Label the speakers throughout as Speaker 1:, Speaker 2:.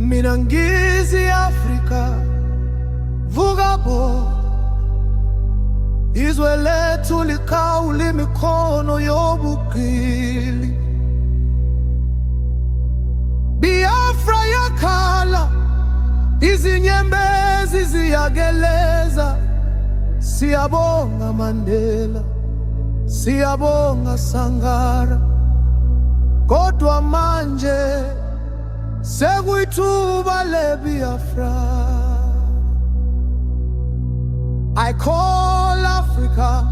Speaker 1: Mina ngizi Afrika vugabo Izwe lethu likhawula imikhono yobugili Biafra yakhala izinyembezi ziyageleza Siyabonga Mandela Siyabonga Sankara Kodwa manje Izwi Lebiafra. I call Africa,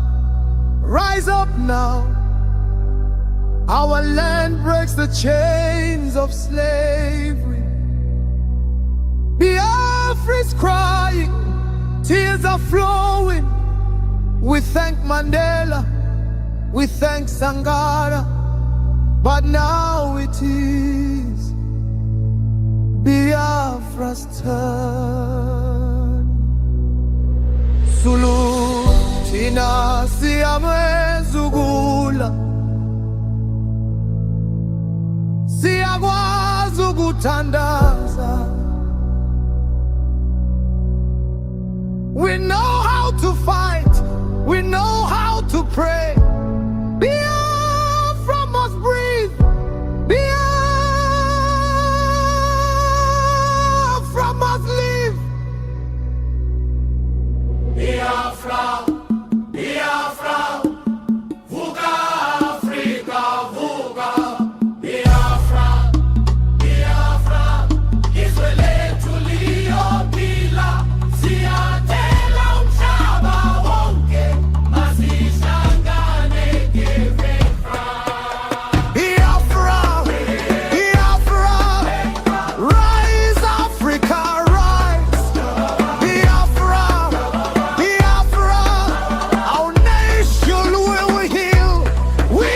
Speaker 1: rise up now. Our land breaks the chains of slavery. Biafra is crying, tears are flowing. We thank Mandela, we thank Sankara, but now it is Biafra's turn. Zulu thina siyamezukula, siyakwazi ukuthandaza. We know how to fight, we know how to pray. Biafra must breathe. Biafra must live. Biafra, Biafra, vuka Afrika, vuka. Biafra, Biafra, izwe lethu liyophila. Siyathela umhlaba wonke, masihlangane ngeBiafra. Biafra, Biafra, rise Africa, rise. Biafra, Biafra, our nation will heal. We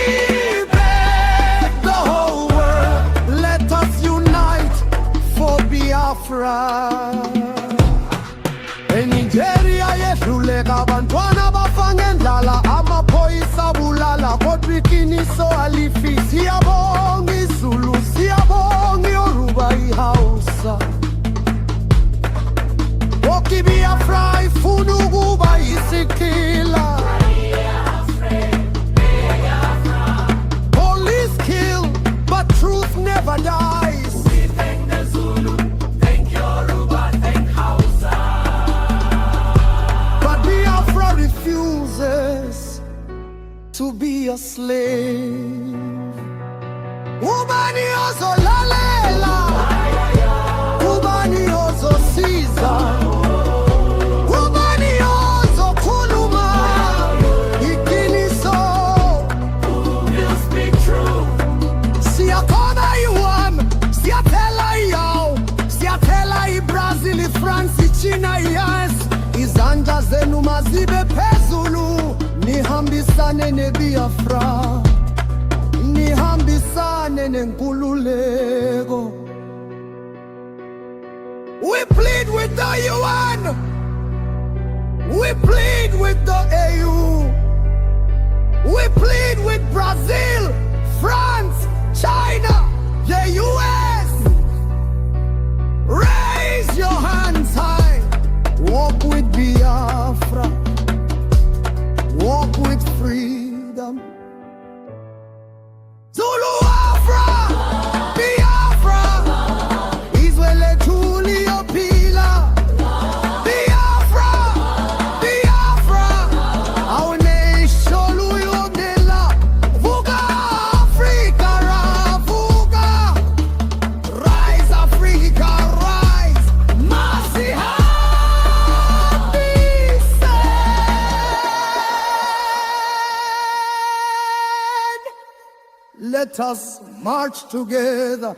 Speaker 1: beg the whole world, let us unite for Biafra. Nigeria yehluleka abantwana bafangendlala amaphoyisa bulala kodwa iqiniso alifi. Siyabonga iZulu, siyabonga iYoruba, iHausa. Woke Biafra ifuna ukuba isikhila. Police kill, but truth never dies. We thank the Zulu, thank Yoruba, thank Hausa. But Biafra refuses to be a slave. Ubani ozolalela, ubani ozosiza, ubani ozokhuluma iqiniso. We'll speak true. Siyakhona iWam, siyathela iYaw, siyathela iBrazil, iFrance, iChina, iYas. Izandla zenu mazibe phezulu, nihambisane neBiafra, nihambisane nenkululeko. We plead with the UN, we plead with the AU, we plead with Brazil, France, China, the US. Raise your hands high, walk with Biafra, walk with freedom. Zulu Afra, Biafra, izwe lethu liyophila. Biafra, Biafra, our nation uyondela. Vuka Africa, vuka. Rise Africa, rise. Masihambi said, let us march together.